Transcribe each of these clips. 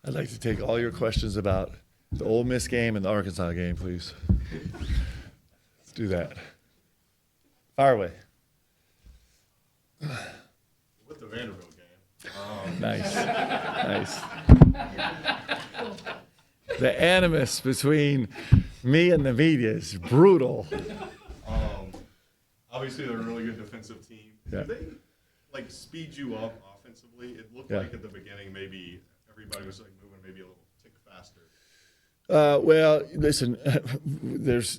I'd like to take all your questions about the Ole Miss game and the Arkansas game, please. Let's do that. Fire away. With the Vanderbilt game. Nice. Nice. The animus between me and the media is brutal. Obviously, they're a really good defensive team. Yeah. Did they like speed you up offensively? It looked Yeah. like at the beginning maybe everybody was like moving maybe a little tick faster. Well, listen,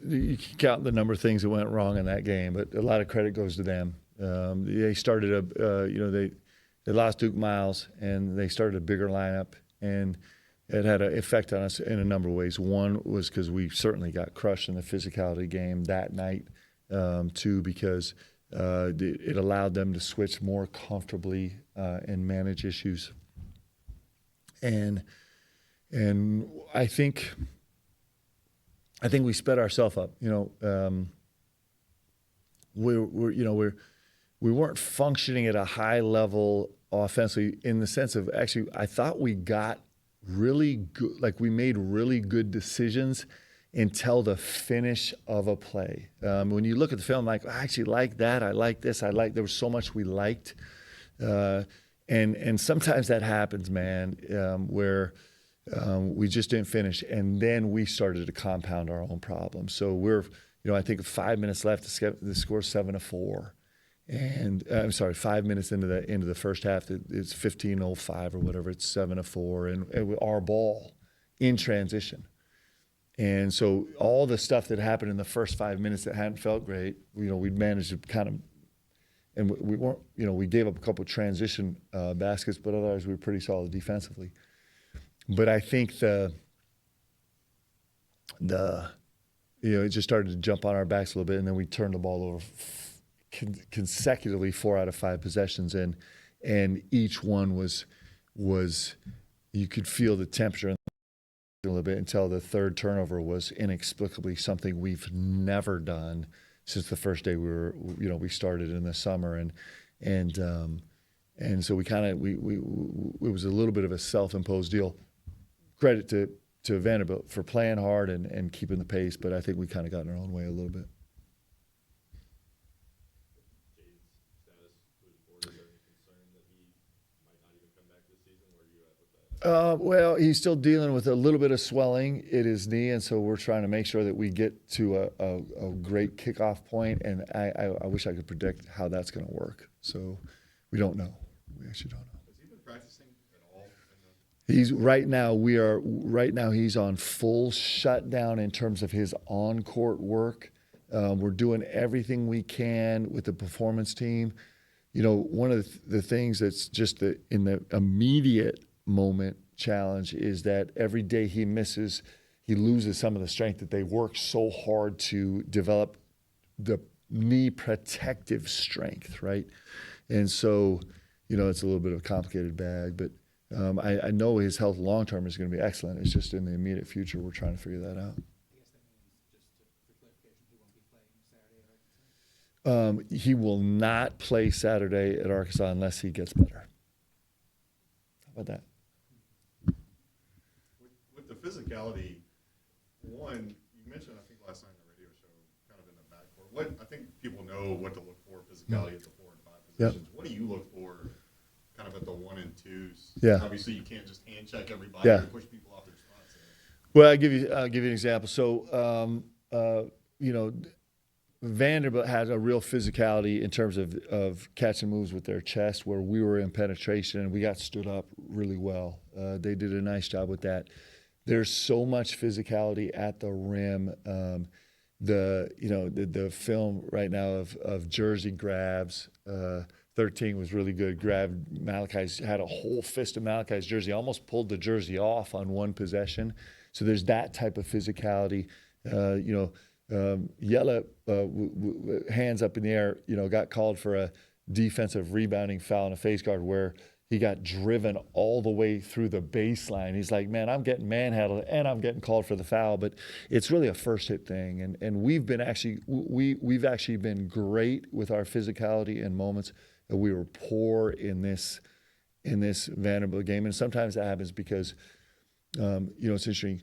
you can count the number of things that went wrong in that game, but a lot of credit goes to them. They started they lost Duke Miles, and they started a bigger lineup, and it had an effect on us in a number of ways. One was because we certainly got crushed in the physicality game that night. Two, because it allowed them to switch more comfortably and manage issues. And I think we sped ourselves up. We weren't functioning at a high level offensively in the sense of actually I thought we got really good, like we made really good decisions until the finish of a play. When you look at the film, like I actually like that. I like this. There was so much we liked, and sometimes that happens, man, where we just didn't finish, and then we started to compound our own problems. So I think 5 minutes left. The score's 7-4, and I'm sorry, 5 minutes into the first half, it's 15:05 or whatever. It's 7-4, and our ball in transition. And so all the stuff that happened in the first 5 minutes that hadn't felt great, we'd managed to kind of, and we weren't, we gave up a couple of transition baskets, but otherwise we were pretty solid defensively. But I think it just started to jump on our backs a little bit, and then we turned the ball over consecutively 4 out of 5 possessions, and each one was you could feel the temperature a little bit until the third turnover was inexplicably something we've never done since the first day we started in the summer, and so it was a little bit of a self-imposed deal. Credit to Vanderbilt for playing hard and keeping the pace, but I think we kind of got in our own way a little bit. Well, he's still dealing with a little bit of swelling in his knee, and so we're trying to make sure that we get to a great kickoff point, and I wish I could predict how that's going to work. So we don't know. We actually don't know. Has he been practicing at all? Right now he's on full shutdown in terms of his on-court work. We're doing everything we can with the performance team. One of the things that's just in the immediate moment challenge is that every day he misses, he loses some of the strength that they work so hard to develop, the knee protective strength, right? And so, it's a little bit of a complicated bag, but I know his health long term is going to be excellent. It's just in the immediate future we're trying to figure that out. He will not play Saturday at Arkansas unless he gets better. How about that? With the physicality, one, you mentioned, I think last night in the radio show, kind of in the backcourt. I think people know what to look for physicality at the 4 and 5 positions. Yep. What do you look for kind of at the 1 and 2s? Yeah. Obviously, you can't just hand check everybody and push people off their spots. Well, I'll give you an example. So, Vanderbilt had a real physicality in terms of catching moves with their chest, where we were in penetration and we got stood up really well. They did a nice job with that. There's so much physicality at the rim. The film right now of jersey grabs. 13 was really good. Grabbed Malachi's, had a whole fist of Malachi's jersey, almost pulled the jersey off on one possession. So there's that type of physicality. Yella, hands up in the air, got called for a defensive rebounding foul and a face guard where he got driven all the way through the baseline. He's like, man, I'm getting manhandled and I'm getting called for the foul, but it's really a first hit thing. And we've actually been great with our physicality in moments. We were poor in this Vanderbilt game, and sometimes that happens because It's interesting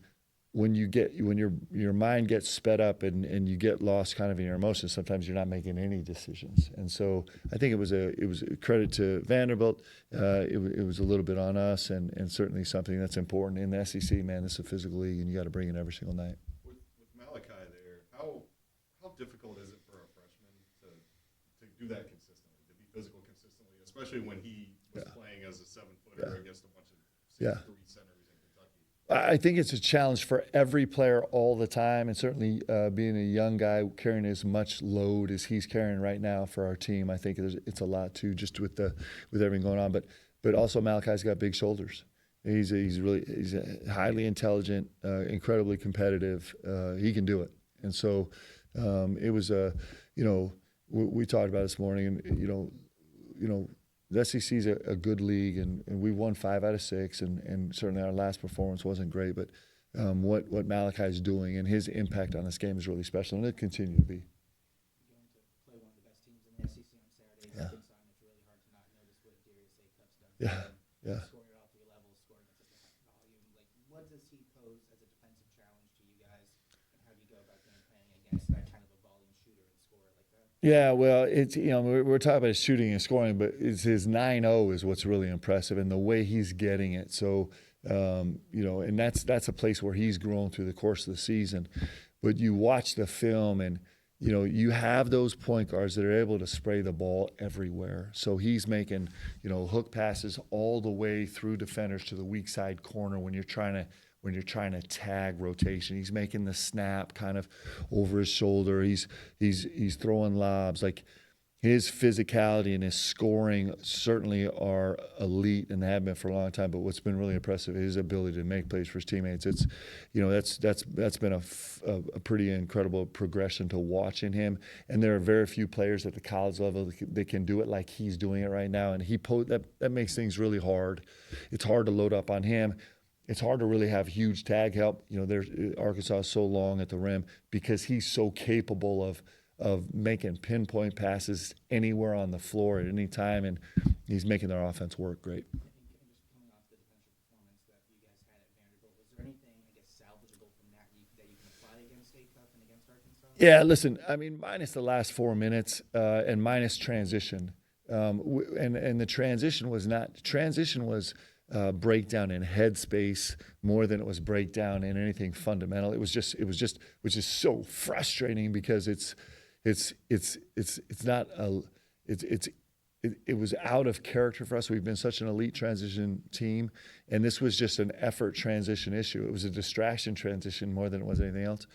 when your mind gets sped up and you get lost kind of in your emotions. Sometimes you're not making any decisions, and so I think it was a credit to Vanderbilt. It was a little bit on us, and certainly something that's important in the SEC. Man, this is a physical league, and you got to bring it every single night. With Malachi there, how difficult is it for a freshman to do that consistently, to be physical consistently, especially when he was playing as a 7-footer against a bunch of 6'3" centers in Kentucky? I think it's a challenge for every player all the time, and certainly being a young guy carrying as much load as he's carrying right now for our team. I think it's a lot too, just with everything going on. But also Malachi's got big shoulders. He's highly intelligent, incredibly competitive. He can do it, and so it was we talked about it this morning, and the SEC is a good league, and we won 5 out of 6, and certainly our last performance wasn't great, but what Malachi is doing and his impact on this game is really special, and it'll continue to be. You're going to play one of the best teams in the SEC on Saturday. Yeah. It's really hard to not notice what Darius Acup's done. Yeah. Scoring at all 3 levels, scoring at such a high volume. Like, what does he pose as a defensive challenge to you guys, and how do you go about game planning against that kind of a volume shooter and scorer like that? Yeah, well, it's we're talking about his shooting and scoring, but it's his 9-0 is what's really impressive, and the way he's getting it. So, and that's a place where he's grown through the course of the season. But you watch the film, and you have those point guards that are able to spray the ball everywhere. So he's making hook passes all the way through defenders to the weak side corner when you're trying to tag rotation. He's making the snap kind of over his shoulder. He's throwing lobs. Like, his physicality and his scoring certainly are elite, and they have been for a long time. But what's been really impressive is his ability to make plays for his teammates. It's that's been a pretty incredible progression to watching him. And there are very few players at the college level that can do it like he's doing it right now. And that makes things really hard. It's hard to load up on him. It's hard to really have huge tag help. Arkansas is so long at the rim because he's so capable of making pinpoint passes anywhere on the floor at any time, and he's making their offense work great. And just coming off the defensive performance that you guys had at Vanderbilt, was there anything, I guess, salvageable from that that you can apply against Acup and against Arkansas? Yeah, listen, I mean, minus the last 4 minutes and minus transition, and the transition was breakdown in headspace more than it was breakdown in anything fundamental. It was just, which is so frustrating because it was out of character for us. We've been such an elite transition team, and this was just an effort transition issue. It was a distraction transition more than it was anything else.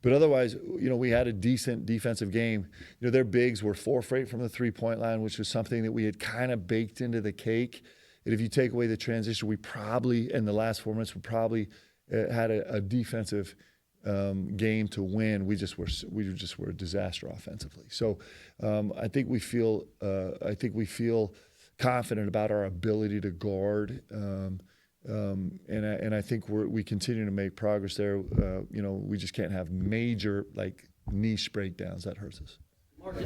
But otherwise, we had a decent defensive game. Their bigs were 4 for 8 from the 3-point line, which was something that we had kind of baked into the cake. And if you take away the transition, we probably, in the last 4 minutes, we probably had a defensive game to win. We just were a disaster offensively. So I think we feel confident about our ability to guard, and I think we continue to make progress there. We just can't have major niche breakdowns that hurts us. Mark,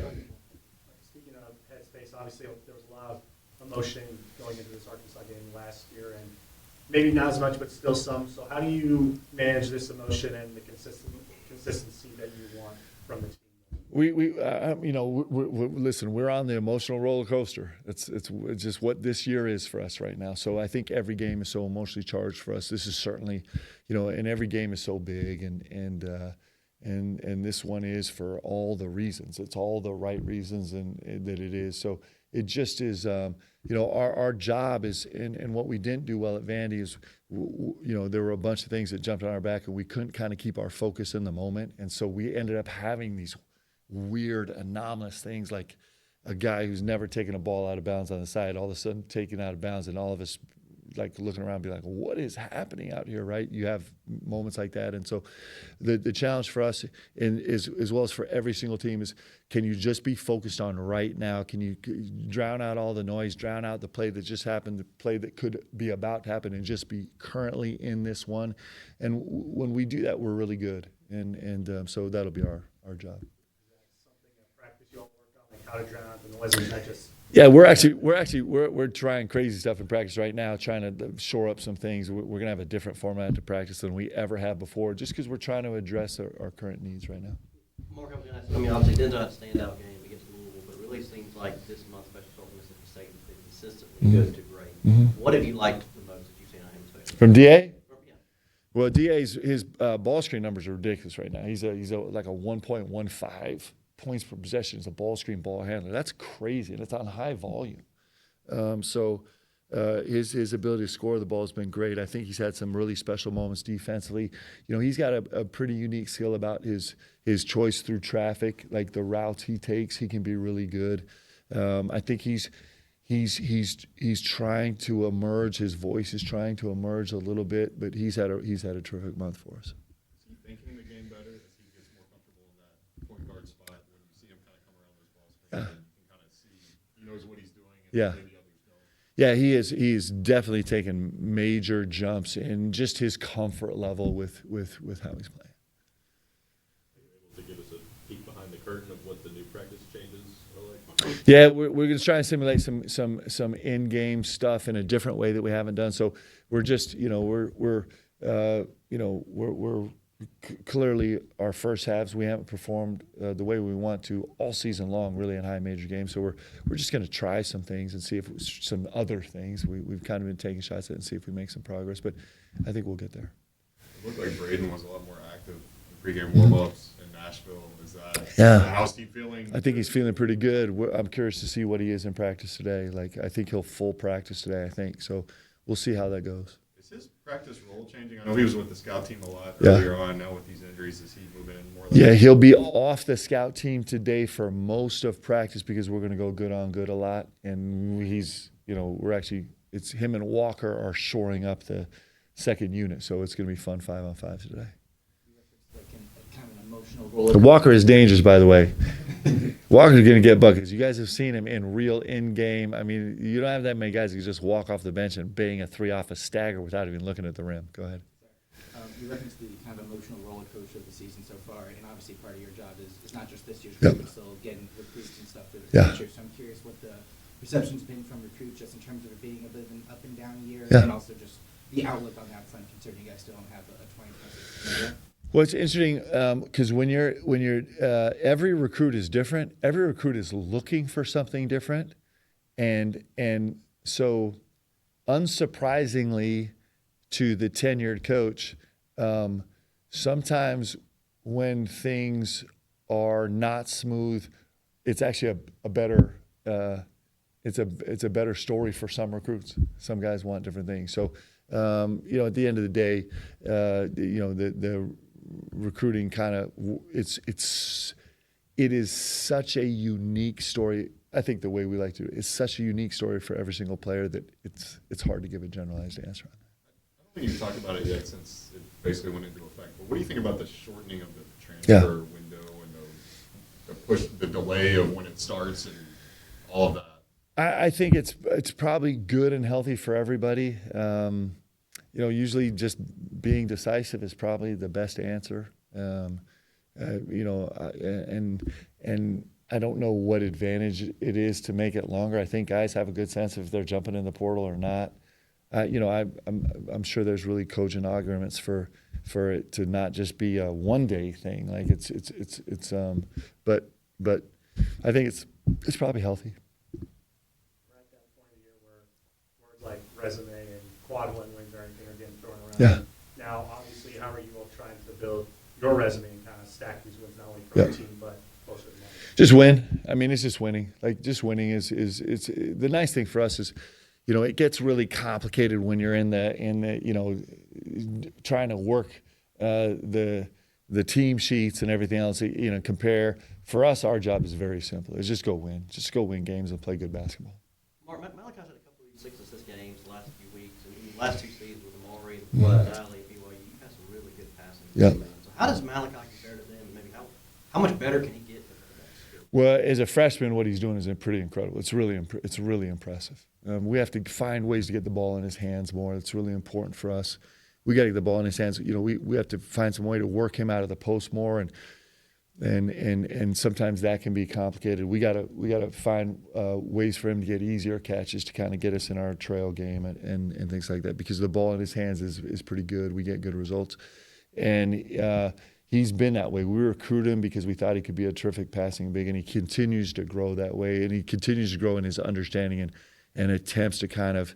speaking of headspace, obviously there was a lot of emotion going into this Arkansas game last year, and maybe not as much, but still some. So how do you manage this emotion and the consistency that you want from the team? Listen, we're on the emotional roller coaster. It's just what this year is for us right now. So I think every game is so emotionally charged for us. This is certainly, and every game is so big, and this one is for all the reasons. It's all the right reasons, and that it is. So it just is, our job is, and what we didn't do well at Vandy is, there were a bunch of things that jumped on our back, and we couldn't kind of keep our focus in the moment. And so we ended up having these weird, anomalous things, like a guy who's never taken a ball out of bounds on the side, all of a sudden taken out of bounds, and all of us looking around be like, what is happening out here, right? You have moments like that. And so the challenge for us, is as well as for every single team, is, can you just be focused on right now? Can you drown out all the noise, drown out the play that just happened, the play that could be about to happen, and just be currently in this one? And when we do that, we're really good. And so that'll be our job. Is that something at practice you all work on, like how to drown out the noise, or is that just Yeah, we're trying crazy stuff in practice right now, trying to shore up some things. We're gonna have a different format to practice than we ever have before, just because we're trying to address our current needs right now. Mark, I was going to ask, I mean, obviously, Denzel had a standout game against Louisville, but it really seems like this month, especially starting Mississippi State, has been consistently good to great. What have you liked the most that you've seen out of him today? From DA, Yeah. well, DA's his ball screen numbers are ridiculous right now. He's like a 1.15 points per possession as a ball screen ball handler. That's crazy, and it's on high volume. His ability to score the ball has been great. I think he's had some really special moments defensively. You know, he's got a pretty unique skill about his choice through traffic, like the routes he takes. He can be really good. I think he's trying to emerge. His voice is trying to emerge a little bit, but he's had a terrific month for us. Is he thinking the game better as he gets more comfortable in that point guard spot when you see him kind of come around those ball screens and kind of see he knows what he's doing and Yeah. maybe others don't? Yeah, he is. He's definitely taken major jumps in just his comfort level with how he's playing. Are you able to give us a peek behind the curtain of what the new practice changes are like? Yeah, we're going to try and simulate some in-game stuff in a different way that we haven't done. So we're just, we're clearly our first halves we haven't performed the way we want to all season long, really in high major games. So we're just going to try some things and see if some other things we've kind of been taking shots at and see if we make some progress. But I think we'll get there. It looked like Braden was a lot more active in pregame warm-ups in Nashville. Yeah. How's he feeling? I think he's feeling pretty good. I'm curious to see what he is in practice today. Like, I think he'll full practice today, I think. So we'll see how that goes. Is his practice role changing? I know he was with the scout team a lot Yeah. earlier on. Now with these injuries, is he moving in more? Yeah, he'll be off the scout team today for most of practice because we're going to go good on good a lot. And it's him and Walker are shoring up the second unit. So it's going to be fun 5-on-5 today. Like kind of an emotional roller. The Walker is dangerous, by the way. Walker's going to get buckets. You guys have seen him in real in-game. I mean, you don't have that many guys who can just walk off the bench and bang a three off a stagger without even looking at the rim. Go ahead. You referenced the kind of emotional roller coaster of the season so far, and obviously part of your job is not just this year's Yep. group, but still getting recruits and stuff for the Yeah. future. So I'm curious what the reception's been from recruits, just in terms of it being a bit of an up and down year, Yeah. and also just the outlook on that front, considering you guys still don't have a 2026 year. Well, it's interesting because when you're every recruit is different. Every recruit is looking for something different, and so unsurprisingly to the tenured coach, sometimes when things are not smooth, it's actually a better it's a better story for some recruits. Some guys want different things. So at the end of the day, the recruiting kind of it is such a unique story. I think the way we like to do it is such a unique story for every single player that it's hard to give a generalized answer on that. I don't think you've talked about it yet since it basically went into effect. But what do you think about the shortening of the transfer window and the delay of when it starts and all of that? I think it's probably good and healthy for everybody. Usually just being decisive is probably the best answer. And I don't know what advantage it is to make it longer. I think guys have a good sense if they're jumping in the portal or not. I'm sure there's really cogent arguments for it to not just be a one-day thing. Like but I think it's probably healthy. We're at that point of the year where words like resume and quad one wins or anything are getting thrown around. Yeah. Now, obviously, how are you all trying to build your resume and kind of stack these wins not only for Yeah. the team, but also the market? Just win. I mean, it's just winning. Like just winning is the nice thing for us is, it gets really complicated when you're in the trying to work the team sheets and everything else. Compare. For us, our job is very simple. It's just go win. Just go win games and play good basketball. Mark, Malachi's had a couple of 6 assist games the last few weeks, and in the last 2 seasons with Amari, Valley, BYU, you've had some really good passing. Yeah. So how does Malachi compare to them? And maybe how much better can he get than that? Well, as a freshman, what he's doing is pretty incredible. It's really impressive. We have to find ways to get the ball in his hands more. It's really important for us. We got to get the ball in his hands. We have to find some way to work him out of the post more. And and sometimes that can be complicated. We gotta find ways for him to get easier catches to kind of get us in our trail game and things like that, because the ball in his hands is pretty good. We get good results, and he's been that way. We recruited him because we thought he could be a terrific passing big, and he continues to grow that way, and he continues to grow in his understanding and attempts to kind of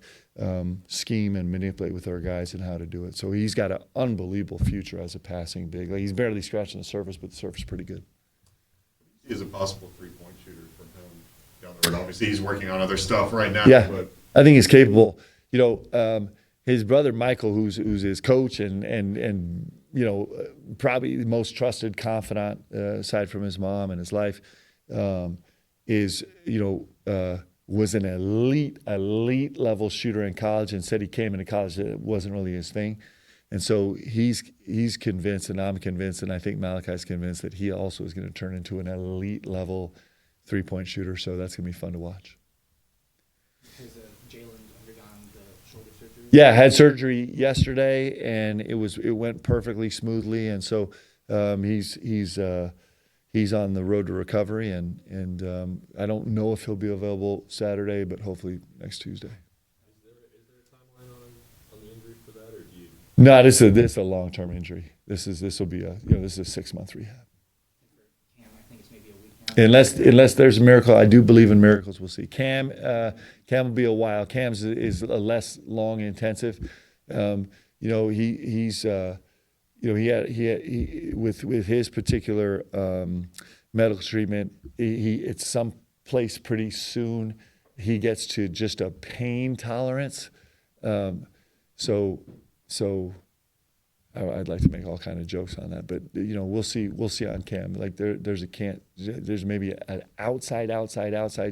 scheme and manipulate with our guys and how to do it. So he's got an unbelievable future as a passing big. Like, he's barely scratching the surface, but the surface is pretty good. He is a possible three-point shooter from him down the road. Obviously, he's working on other stuff right now. Yeah, But I think he's capable. You know, his brother Michael, who's his coach and you know, probably the most trusted confidant aside from his mom and his life, is, you know, was an elite level shooter in college, and said he came into college that it wasn't really his thing. And so he's convinced, and I'm convinced, and I think Malachi's convinced that he also is going to turn into an elite level three-point shooter. So that's going to be fun to watch. Has Jalen undergone the shoulder surgery? Yeah, had surgery yesterday, and it went perfectly smoothly. And so he's on the road to recovery, and I don't know if he'll be available Saturday, but hopefully next Tuesday. Is there a timeline on the injury for that, or do you? No, this is a long-term injury. This will be this is a 6-month rehab. Cam, I think it's maybe a week now. Unless there's a miracle, I do believe in miracles. We'll see. Cam will be a while. Cam's is a less long intensive. You know, he's you know, he had with his particular medical treatment, it's some place pretty soon he gets to just a pain tolerance. So I'd like to make all kind of jokes on that, but you know, we'll see on Cam. Like there's maybe an outside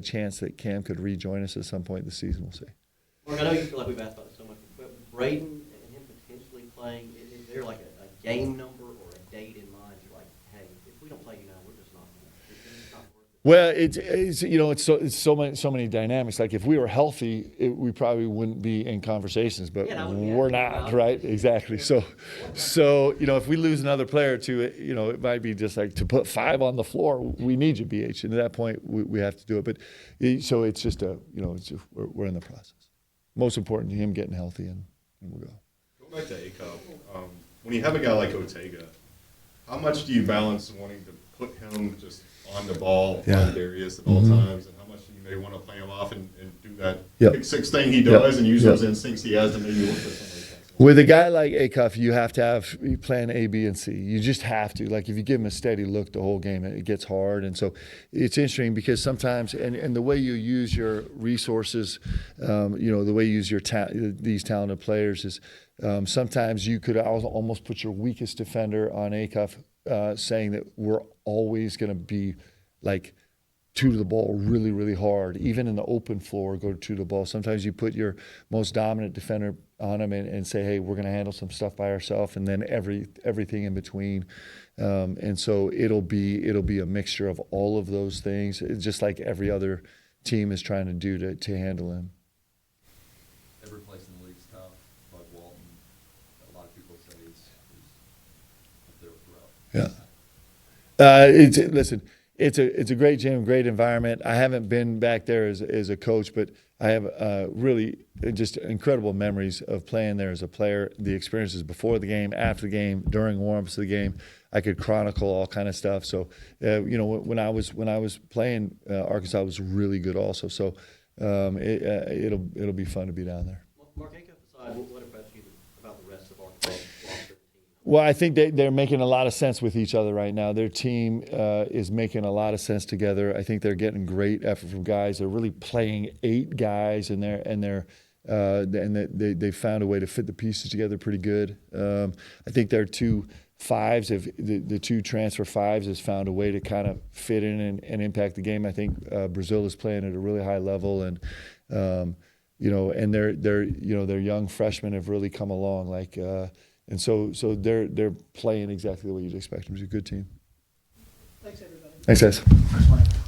chance that Cam could rejoin us at some point this season. We'll see. Mark, I know you feel like we've asked about it so much, but Braden and him potentially playing, is there like a game number or a date in mind? You're like, hey, if we don't play you now, we're just not going to. It's not worth it. Well, it's you know, it's so many dynamics. Like, if we were healthy, we probably wouldn't be in conversations, but Yeah, that would be we're absolutely not, wild. right? Exactly. So you know, if we lose another player or two, you know, it might be just like, to put 5 on the floor, we need you, BH. And at that point, we have to do it. But so it's just we're in the process. Most important, him getting healthy, and we'll go. going back to ACUP, when you have a guy like Ortega, how much do you balance wanting to put him just on the ball, Yeah. on Darius at all times, and how much do you may want to play him off and do that Yep. pick six thing he Yep. does and use Yep. those instincts he has to maybe look for somebody else? With a guy like Acuff, you have to have plan A, B, and C. You just have to. Like, if you give him a steady look the whole game, it gets hard. And so it's interesting because sometimes, and the way you use your resources, you know, the way you use your these talented players is sometimes you could almost put your weakest defender on Acuff, saying that we're always going to be like to the ball really, really hard. Even in the open floor, go to the ball. Sometimes you put your most dominant defender on him and say, hey, we're going to handle some stuff by ourselves, and then everything in between. And so it'll be a mixture of all of those things, just like every other team is trying to do to handle him. Every place in the league's tough. Bud Walton, a lot of people say is up there with Rupp. Listen, it's a great gym, great environment. I haven't been back there as a coach, but I have really just incredible memories of playing there as a player. The experiences before the game, after the game, during warm-ups of the game, I could chronicle all kind of stuff. So, you know, when I was playing, Arkansas was really good also. So, it'll be fun to be down there. Mark, ACUP aside, what impressed you about the rest of Arkansas' roster team? Well, I think they're making a lot of sense with each other right now. Their team is making a lot of sense together. I think they're getting great effort from guys. They're really playing 8 guys, and they found a way to fit the pieces together pretty good. I think their 2 5s, the 2 transfer 5s, has found a way to kind of fit in and impact the game. I think Brazil is playing at a really high level, and you know, and their young freshmen have really come along. Like. And so they're playing exactly the way you'd expect them to. Good team. Thanks, everybody. Thanks, guys.